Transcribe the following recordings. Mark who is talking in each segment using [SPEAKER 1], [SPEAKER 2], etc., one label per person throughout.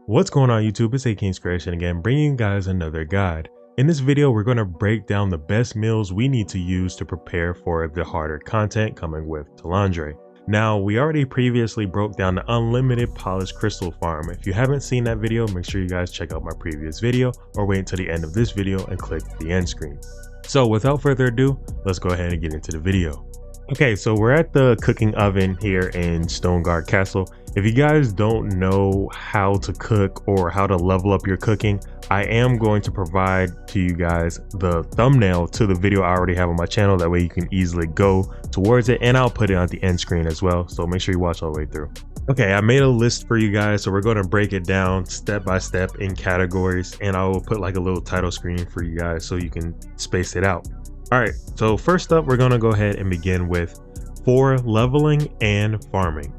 [SPEAKER 1] What's going on YouTube? It's AKingsCreation again, bringing you guys another guide. In this video, we're going to break down the best meals we need to use to prepare for the harder content coming with Talandre. Now, we already previously broke down the unlimited polished crystal farm. If you haven't seen that video, make sure you guys check out my previous video or wait until the end of this video and click the end screen. So without further ado, let's go ahead and get into the video. Okay, so we're at the cooking oven here in Stoneguard Castle. If you guys don't know how to cook or how to level up your cooking, I am going to provide to you guys the thumbnail to the video I already have on my channel. That way you can easily go towards it, and I'll put it on the end screen as well. So make sure you watch all the way through. Okay, I made a list for you guys, so we're going to break it down step by step in categories, and I will put like a little title screen for you guys so you can space it out. All right, so first up, we're going to go ahead and begin with for leveling and farming.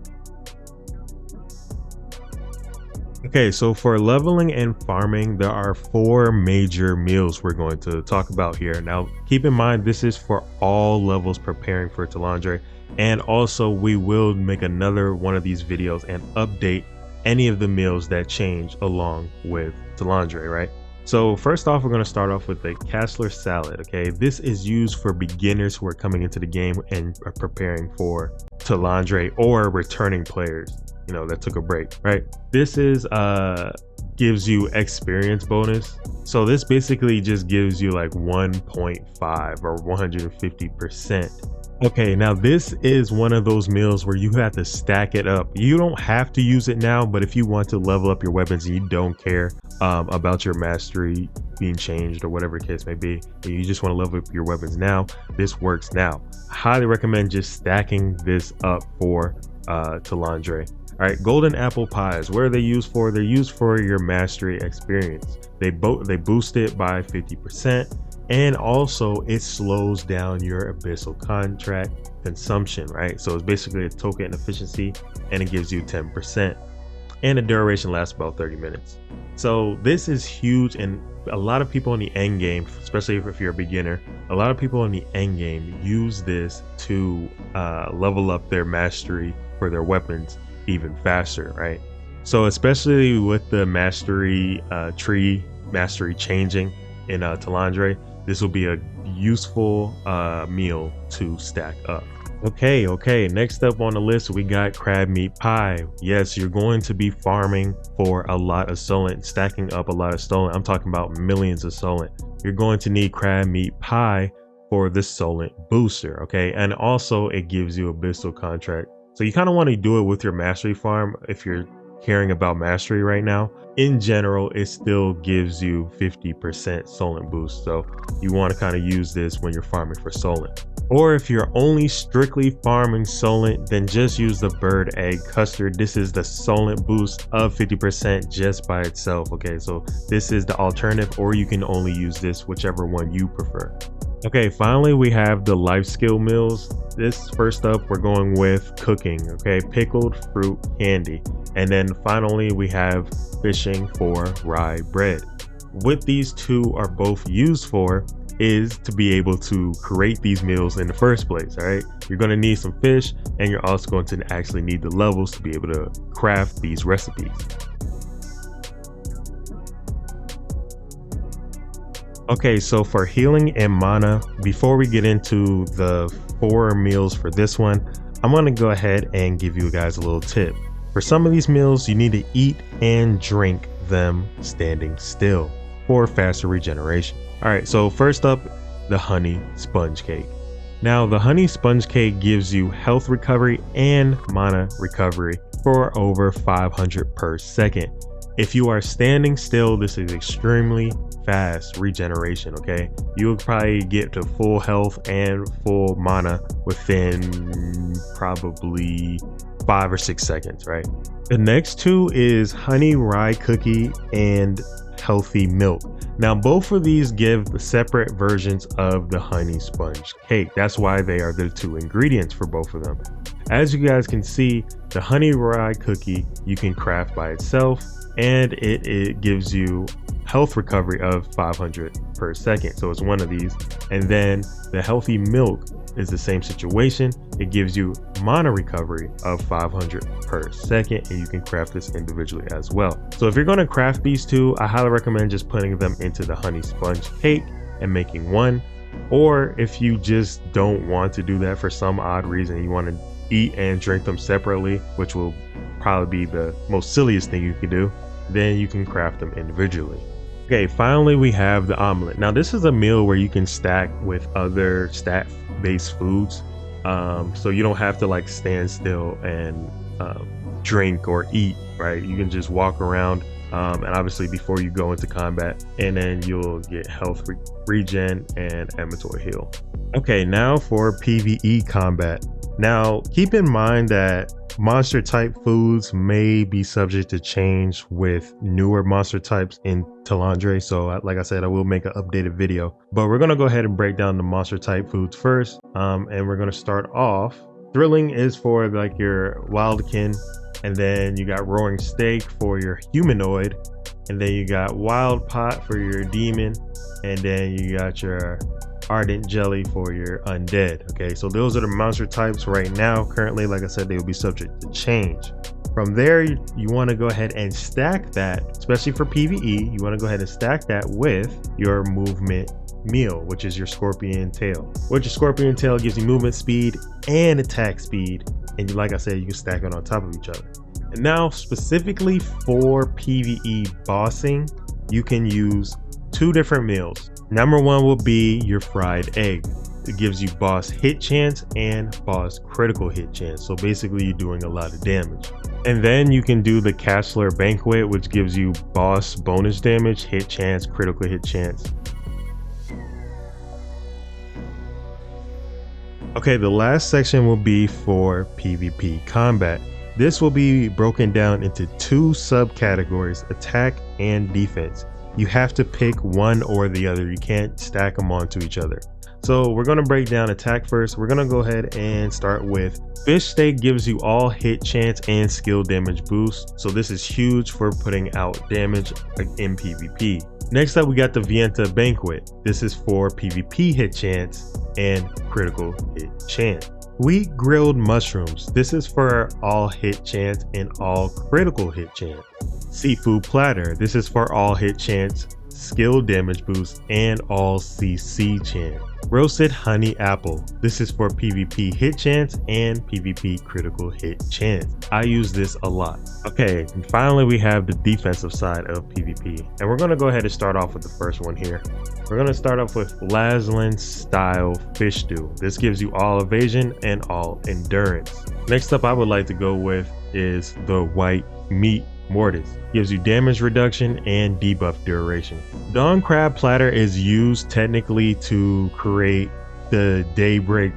[SPEAKER 1] Okay, so for leveling and farming, there are 4 major meals we're going to talk about here. Now, keep in mind, this is for all levels preparing for Talandre, and also we will make another one of these videos and update any of the meals that change along with Talandre, right? So first off, we're going to start off with the Castler salad. Okay, this is used for beginners who are coming into the game and are preparing for Talandre, or returning players, you know, that took a break, right? This is gives you experience bonus. So this basically just gives you like 1.5 or 150%. Okay, now this is one of those meals where you have to stack it up. You don't have to use it now, but if you want to level up your weapons and you don't care about your mastery being changed or whatever the case may be, and you just want to level up your weapons now, this works now. I highly recommend just stacking this up for Talandre. All right, golden apple pies, what are they used for? They're used for your mastery experience. They boost it by 50%. And also it slows down your abyssal contract consumption, right? So it's basically a token efficiency, and it gives you 10%, and the duration lasts about 30 minutes. So this is huge, and a lot of people in the end game, especially if you're a beginner, a lot of people in the end game use this to level up their mastery for their weapons even faster, right? So especially with the mastery tree mastery changing in Talandre, this will be a useful meal to stack up. Okay, next up on the list, we got crab meat pie. Yes, you're going to be farming for a lot of Solent, stacking up a lot of Solent. I'm talking about millions of Solent. You're going to need crab meat pie for the Solent booster, okay? And also it gives you abyssal contract. So you kind of want to do it with your mastery farm if you're caring about mastery right now. In general, it still gives you 50% Solent boost, so you want to kind of use this when you're farming for Solent. Or if you're only strictly farming Solent, then just use the bird egg custard. This is the Solent boost of 50% just by itself. Okay, so this is the alternative, or you can only use this, whichever one you prefer. Okay, finally we have the life skill meals. This first up, we're going with cooking. Okay, pickled fruit candy. And then finally we have fishing for rye bread. What these two are both used for is to be able to create these meals in the first place. All right, you're going to need some fish, and you're also going to actually need the levels to be able to craft these recipes. Okay, so for healing and mana, before we get into the 4 meals for this one, I'm going to go ahead and give you guys a little tip. For some of these meals, you need to eat and drink them standing still for faster regeneration. All right, so first up, the honey sponge cake. Now, the honey sponge cake gives you health recovery and mana recovery for over 500 per second. If you are standing still, this is extremely fast regeneration. Okay, you'll probably get to full health and full mana within probably 5 or 6 seconds, right? The next 2 is honey rye cookie and healthy milk. Now, both of these give the separate versions of the honey sponge cake. That's why they are the 2 ingredients for both of them. As you guys can see, the honey rye cookie you can craft by itself, and it gives you health recovery of 500 per second. So it's one of these. And then the healthy milk is the same situation. It gives you mana recovery of 500 per second, and you can craft this individually as well. So if you're going to craft these two, I highly recommend just putting them into the honey sponge cake and making one. Or if you just don't want to do that for some odd reason, you want to eat and drink them separately, which will probably be the most silliest thing you could do, then you can craft them individually. Okay, finally we have the omelet. Now this is a meal where you can stack with other stat based foods, so you don't have to like stand still and drink or eat, right? You can just walk around, and obviously before you go into combat, and then you'll get health regen and inventory heal. Okay, now for PvE combat. Now keep in mind that monster type foods may be subject to change with newer monster types in Talandre. So like I said, I will make an updated video, but we're going to go ahead and break down the monster type foods first. And we're going to start off. Thrilling is for like your wildkin, and then you got roaring steak for your humanoid, and then you got wild pot for your demon, and then you got your ardent jelly for your undead. Okay, so those are the monster types right now. Currently, like I said, they will be subject to change. From there, you want to go ahead and stack that, especially for PvE, you want to go ahead and stack that with your movement meal, which is your scorpion tail. Which your scorpion tail gives you movement speed and attack speed, and like I said, you can stack it on top of each other. And now specifically for PvE bossing, you can use two different meals. Number one will be your fried egg. It gives you boss hit chance and boss critical hit chance. So basically you're doing a lot of damage. And then you can do the Cashler Banquet, which gives you boss bonus damage, hit chance, critical hit chance. Okay, the last section will be for PvP combat. This will be broken down into two subcategories, attack and defense. You have to pick one or the other. You can't stack them onto each other. So we're going to break down attack first. We're going to go ahead and start with fish steak. Gives you all hit chance and skill damage boost. So this is huge for putting out damage in PvP. Next up, we got the Vienta Banquet. This is for PvP hit chance and critical hit chance. Wheat grilled mushrooms. This is for all hit chance and all critical hit chance. Seafood platter. This is for all hit chance, skill damage boost, and all CC chance. Roasted honey apple. This is for PvP hit chance and PvP critical hit chance. I use this a lot. Okay, and finally we have the defensive side of PvP, and we're going to go ahead and start off with the first one here. We're going to start off with Laslan style fish stew. This gives you all evasion and all endurance. Next up I would like to go with is the white meat Mortis. Gives you damage reduction and debuff duration. Dawn Crab Platter is used technically to create the Daybreak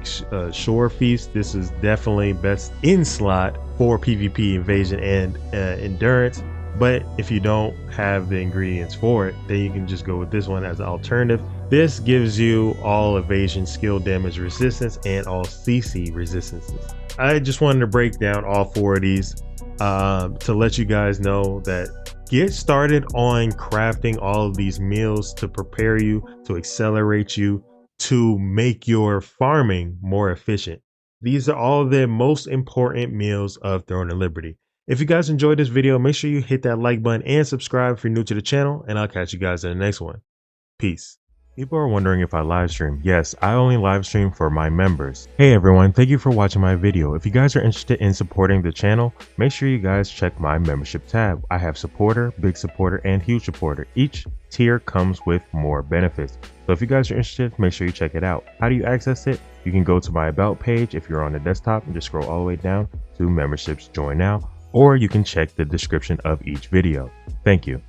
[SPEAKER 1] Shore Feast. This is definitely best in slot for PvP evasion and endurance. But if you don't have the ingredients for it, then you can just go with this one as an alternative. This gives you all evasion, skill damage resistance, and all CC resistances. I just wanted to break down all four of these to let you guys know that get started on crafting all of these meals to prepare you, to accelerate you, to make your farming more efficient. These are all the most important meals of Throne and Liberty. If you guys enjoyed this video, make sure you hit that like button and subscribe if you're new to the channel, and I'll catch you guys in the next one. Peace. People are wondering if I live stream. Yes, I only live stream for my members. Hey everyone, thank you for watching my video. If you guys are interested in supporting the channel, make sure you guys check my membership tab. I have supporter, big supporter, and huge supporter. Each tier comes with more benefits. So if you guys are interested, make sure you check it out. How do you access it? You can go to my about page if you're on the desktop and just scroll all the way down to memberships, join now, or you can check the description of each video. Thank you.